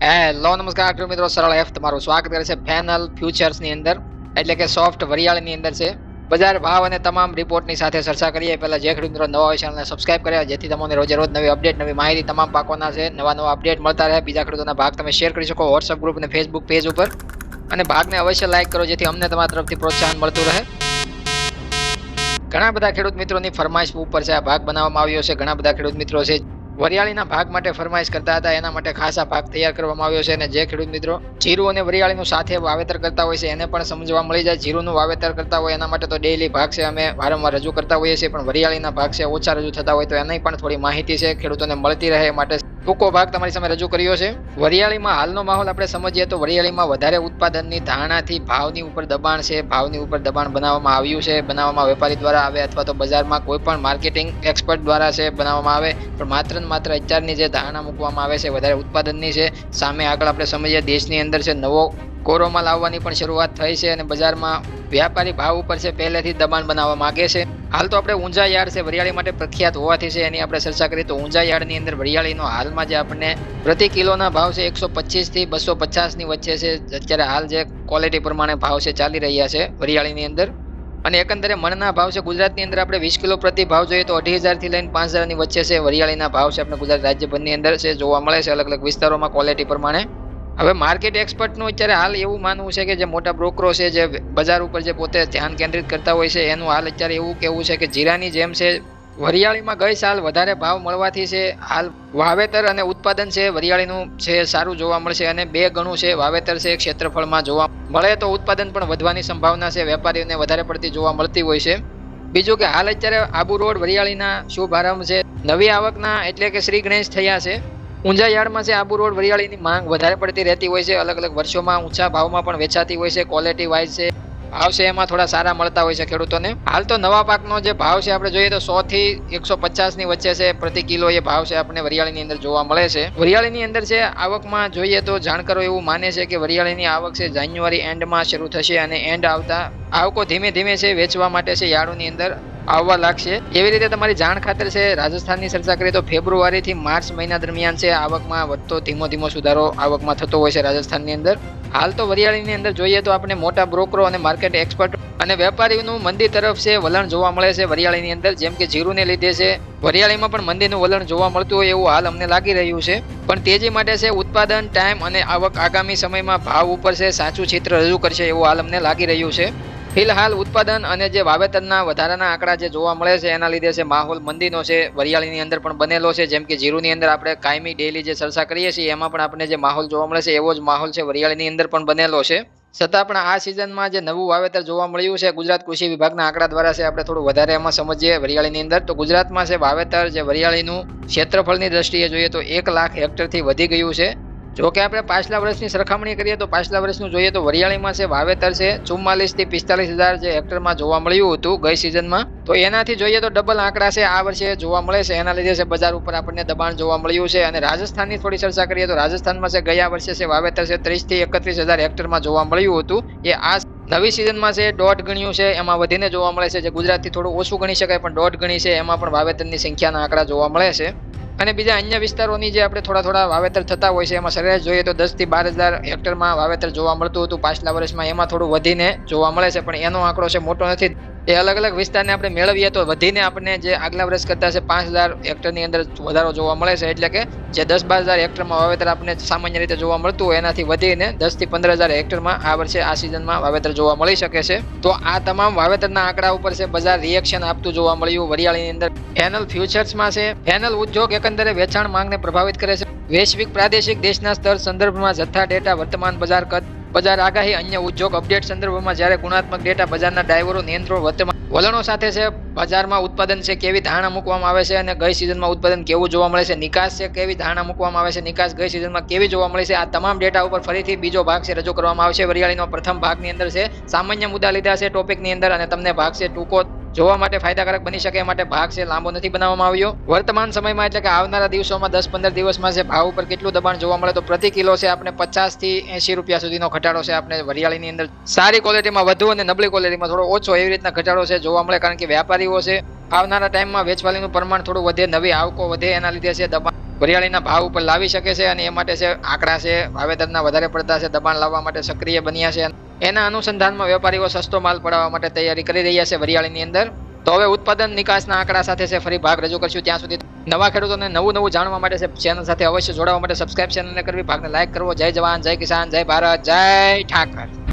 Hello નમસ્કાર ખેડૂત મિત્રો, સરળ એફ તમારું સ્વાગત કરે છે ફેનલ ફ્યુચર્સની અંદર, એટલે કે સોફ્ટ વરિયાળીની અંદર છે. બજાર ભાવ અને તમામ રિપોર્ટની સાથે ચર્ચા કરીએ પહેલા જે ખેડૂત મિત્રો નવા હોય ચેનલને સબસ્ક્રાઇબ કર્યા, જેથી તમને રોજે રોજ નવી અપડેટ, નવી માહિતી તમામ પાકોના છે નવા અપડેટ મળતા રહે. બીજા ખેડૂતોના ભાગ તમે શેર કરી શકો વોટ્સઅપ ગ્રુપ અને ફેસબુક પેજ ઉપર, અને ભાગને અવશ્ય લાઇક કરો જેથી અમને તમારા તરફથી પ્રોત્સાહન મળતું રહે. ઘણા બધા ખેડૂત મિત્રોની ફરમાઈશ ઉપર છે આ ભાગ બનાવવામાં આવ્યો છે. ઘણા બધા ખેડૂત મિત્રો છે વરિયાળીના ભાગ માટે ફરમાઈશ કરતા હતા, એના માટે ખાસ આ ભાગ તૈયાર કરવામાં આવ્યો છે. અને જે ખેડૂત મિત્રો જીરું અને વરિયાળીનું સાથે વાવેતર કરતા હોય છે એને પણ સમજવા મળી જાય. જીરુંનું વાવેતર કરતા હોય એના માટે તો ડેઈલી ભાગ છે અમે વારંવાર રજૂ કરતા હોઈએ છીએ, પણ વરિયાળીના ભાગ છે ઓછા રજૂ થતા હોય તો એની પણ થોડી માહિતી છે ખેડૂતોને મળતી રહે એ માટે ટૂંકો ભાગ તમારી સામે રજૂ કર્યો છે. વરિયાળીમાં હાલનો માહોલ આપણે સમજીએ તો વરિયાળીમાં વધારે ઉત્પાદનની ધારણાથી ભાવની ઉપર દબાણ છે. ભાવની ઉપર દબાણ બનાવવામાં આવ્યું છે, બનાવવામાં વેપારી દ્વારા આવે અથવા તો બજારમાં કોઈ પણ માર્કેટિંગ એક્સપર્ટ દ્વારા છે બનાવવામાં આવે, પણ માત્ર ને માત્ર અત્યારની જે ધારણા મૂકવામાં આવે છે વધારે ઉત્પાદનની છે. સામે આગળ આપણે સમજીએ દેશની અંદર છે નવો કોરોમાં લાવવાની પણ શરૂઆત થઈ છે, અને બજારમાં વ્યાપારી ભાવ ઉપર છે પહેલેથી દબાણ બનાવવા માંગે છે. હાલ તો આપણે ઊંઝા યાર્ડ છે વરિયાળી માટે પ્રખ્યાત હોવાથી છે એની આપણે ચર્ચા કરીએ તો ઊંઝા યાર્ડની અંદર વરિયાળીનો હાલમાં જે આપણને પ્રતિ કિલોના ભાવ છે 125 થી 250 ની વચ્ચે છે. અત્યારે હાલ જે ક્વોલિટી પ્રમાણે ભાવ છે ચાલી રહ્યા છે વરિયાળીની અંદર. અને એકંદરે મણના ભાવ છે ગુજરાતની અંદર આપણે 20 કિલો પ્રતિ ભાવ જોઈએ તો 2,500 થી લઈને 5,000 ની વચ્ચે છે વરિયાળીના ભાવ છે આપણે ગુજરાત રાજ્યભરની અંદર છે જોવા મળે છે અલગ અલગ વિસ્તારોમાં ક્વોલિટી પ્રમાણે. હવે માર્કેટ એક્સપર્ટનું અત્યારે હાલ એવું માનવું છે કે જે મોટા બ્રોકરો છે જે બજાર ઉપર જે પોતે ધ્યાન કેન્દ્રિત કરતા હોય છે એનું હાલ અત્યારે એવું કહેવું છે કે જીરાની જેમ છે વરિયાળીમાં ગઈ સાલ વધારે ભાવ મળવાથી છે હાલ વાવેતર અને ઉત્પાદન છે વરિયાળીનું છે સારું જોવા મળશે, અને 2 ગણું છે વાવેતર છે ક્ષેત્રફળમાં જોવા મળે તો ઉત્પાદન પણ વધવાની સંભાવના છે વેપારીઓને વધારે પડતી જોવા મળતી હોય છે. બીજું કે હાલ અત્યારે આબુ રોડ વરિયાળીના શુભ આરંભ છે નવી આવકના એટલે કે શ્રી ગણેશ થયા છે. ઊંઝા યાર્ડમાં છે આબુ રોડ વરિયાળીની માંગ વધારે પડતી રહેતી હોય છે, અલગ અલગ વર્ષોમાં ઊંચા ભાવમાં પણ વેચાતી હોય છે. ક્વોલિટી વાઇઝ છે ભાવ છે એમાં થોડા સારા મળતા હોય છે ખેડૂતોને. હાલ તો નવા પાકનો જે ભાવ છે આપણે જોઈએ તો 100 થી 150 ની વચ્ચે છે પ્રતિ કિલો એ ભાવ છે આપણે વરિયાળીની અંદર જોવા મળે છે. વરિયાળીની અંદર છે આવકમાં જોઈએ તો જાણકારો એવું માને છે કે વરિયાળીની આવક છે જાન્યુઆરી એન્ડમાં શરૂ થશે, અને એન્ડ આવતા આવકો ધીમે ધીમે છે વેચવા માટે છે યાર્ડોની અંદર આવવા લાગશે. એવી રીતે તમારી જાણ ખાતર છે રાજસ્થાનની ચર્ચા કરીએ તો ફેબ્રુઆરી થી માર્ચ મહિના દરમિયાન છે આવકમાં વધતો ધીમો સુધારો આવકમાં થતો હોય છે રાજસ્થાનની અંદર. હાલ તો વરિયાળીની અંદર જોઈએ તો આપણે મોટા બ્રોકરો અને માર્કેટ એક્સપર્ટ અને વેપારીઓનું મંદી તરફ છે વલણ જોવા મળે છે વરિયાળીની અંદર. જેમ કે જીરુને લીધે છે વરિયાળીમાં પણ મંદીનું વલણ જોવા મળતું હોય એવું હાલ અમને લાગી રહ્યું છે, પણ તેજી માટે છે ઉત્પાદન ટાઈમ અને આવક આગામી સમયમાં ભાવ ઉપર છે સાચું ચિત્ર રજૂ કરશે એવું હાલ અમને લાગી રહ્યું છે. ફિલહાલ ઉત્પાદન અને જે વાવેતરના વધારાના આંકડા જે જોવા મળે છે એના લીધે છે માહોલ મંદીનો છે વરિયાળીની અંદર પણ બનેલો છે. જેમ કે જીરુની અંદર આપણે કાયમી ડેઈલી જે ચર્ચા કરીએ છીએ એમાં પણ આપણે જે માહોલ જોવા મળે છે એવો જ માહોલ છે વરિયાળીની અંદર પણ બનેલો છે. છતાં પણ આ સિઝનમાં જે નવું વાવેતર જોવા મળ્યું છે ગુજરાત કૃષિ વિભાગના આંકડા દ્વારા છે આપણે થોડું વધારે એમાં સમજીએ વરિયાળીની અંદર તો ગુજરાતમાં છે વાવેતર જે વરિયાળીનું ક્ષેત્રફળની દ્રષ્ટિએ જોઈએ તો 1 લાખ હેક્ટરથી વધી ગયું છે. જો કે આપણે પાછલા વર્ષની સરખામણી કરીએ તો પાછલા વર્ષનું જોઈએ તો વરિયાળીમાં છે વાવેતર છે 44 થી 45,000 જે હેક્ટરમાં જોવા મળ્યું હતું ગઈ સિઝનમાં, તો એનાથી જોઈએ તો ડબલ આંકડા છે આ વર્ષે જોવા મળે છે. એના લીધે છે બજાર ઉપર આપણને દબાણ જોવા મળ્યું છે. અને રાજસ્થાનની થોડી ચર્ચા કરીએ તો રાજસ્થાનમાં છે ગયા વર્ષે છે વાવેતર છે 30 થી 31,000 હેક્ટરમાં જોવા મળ્યું હતું, એ આ નવી સિઝનમાં છે 1.5 ગણ્યું છે, એમાં વધીને જોવા મળે છે. જે ગુજરાતથી થોડું ઓછું ગણી શકાય પણ 1.5 ગણી છે, એમાં પણ વાવેતરની સંખ્યાના આંકડા જોવા મળે છે. અને બીજા અન્ય વિસ્તારોની જે આપણે થોડા વાવેતર થતા હોય છે એમાં સરેરાશ જોઈએ તો 10 થી 12,000 હેક્ટરમાં વાવેતર જોવા મળતું હતું પાછલા વર્ષમાં, એમાં થોડું વધીને જોવા મળે છે, પણ એનો આંકડો છે મોટો નથી. એ અલગ અલગ વિસ્તારને આપણે મેળવીએ તો વધીને આપણને જે આગલા વર્ષ કરતા છે 5,000 હેક્ટરની અંદર વધારો જોવા મળે છે. એટલે કે જે 10-12,000 હેક્ટરમાં વાવેતર આપણને સામાન્ય રીતે જોવા મળતું હોય એનાથી વધીને 10 થી 15,000 હેક્ટરમાં આ વર્ષે આ સિઝનમાં વાવેતર જોવા મળી શકે છે. તો આ તમામ વાવેતરના આંકડા ઉપર છે બજાર રિએક્શન આપતું જોવા મળ્યું વરિયાળીની અંદર. ફેનલ ફ્યુચર્સમાં છે ફેનલ ઉદ્યોગ એકંદરે વેચાણ માંગને પ્રભાવિત કરે છે. વૈશ્વિક પ્રાદેશિક દેશના સ્તર સંદર્ભમાં જથ્થા ડેટા વર્તમાન બજાર કદ બજાર આગાહી અન્ય ઉદ્યોગ અપડેટ સંદર્ભમાં જ્યારે ગુણાત્મક ડેટા બજારના ડ્રાઈવરો નિયંત્રણ વર્તમાન વલણો સાથે છે બજારમાં ઉત્પાદન છે કેવી ધારણા મૂકવામાં આવે છે અને ગઈ સિઝનમાં ઉત્પાદન કેવું જોવા મળે છે, નિકાસ છે કેવી ધારણા મૂકવામાં આવે છે, નિકાસ ગઈ સિઝનમાં કેવી જોવા મળે છે, આ તમામ ડેટા ઉપર ફરીથી બીજો ભાગ છે રજૂ કરવામાં આવશે. વરિયાળીનો પ્રથમ ભાગની અંદર છે સામાન્ય મુદ્દા લીધા છે ટોપિકની અંદર, અને તમને ભાગ છે ટૂંકો જોવા માટે ફાયદાકારક બની શકે એ માટે ભાગ છે લાંબો નથી બનાવવામાં આવ્યો. વર્તમાન સમયમાં એટલે કે આવનારા દિવસોમાં 10-15 દિવસમાં છે ભાવ ઉપર કેટલું દબાણ જોવા મળે તો પ્રતિ કિલો છે આપણે 50 થી 80 રૂપિયા સુધીનો ઘટાડો છે આપણે વરિયાળીની અંદર સારી ક્વોલિટીમાં વધુ અને નબળી ક્વોલિટીમાં થોડો ઓછો એવી રીતના ઘટાડો છે જોવા મળે, કારણ કે વેપારીઓ છે આવનારા ટાઈમમાં વેચવાલીનું પ્રમાણ થોડું વધે, નવી આવકો વધે, એના લીધે છે દબાણ વરિયાળીના ભાવ ઉપર લાવી શકે છે અને એ માટે છે આંકડા છે વાવેતરના વધારે પડતા છે દબાણ લાવવા માટે સક્રિય બન્યા છે. એના અનુસંધાનમાં વેપારીઓ સસ્તો માલ પડાવવા માટે તૈયારી કરી રહ્યા છે વરિયાળીની અંદર. તો હવે ઉત્પાદન નિકાસના આંકડા સાથે છે ફરી ભાગ રજૂ કરશું. ત્યાં સુધી નવા ખેડૂતોને નવું જાણવા માટે છે ચેનલ સાથે અવશ્ય જોડાવા માટે સબસ્ક્રાઇબ ચેનલને કરવી, ભાગને લાઈક કરવો. જય જવાન, જય કિસાન, જય ભારત, જય ઠાકર.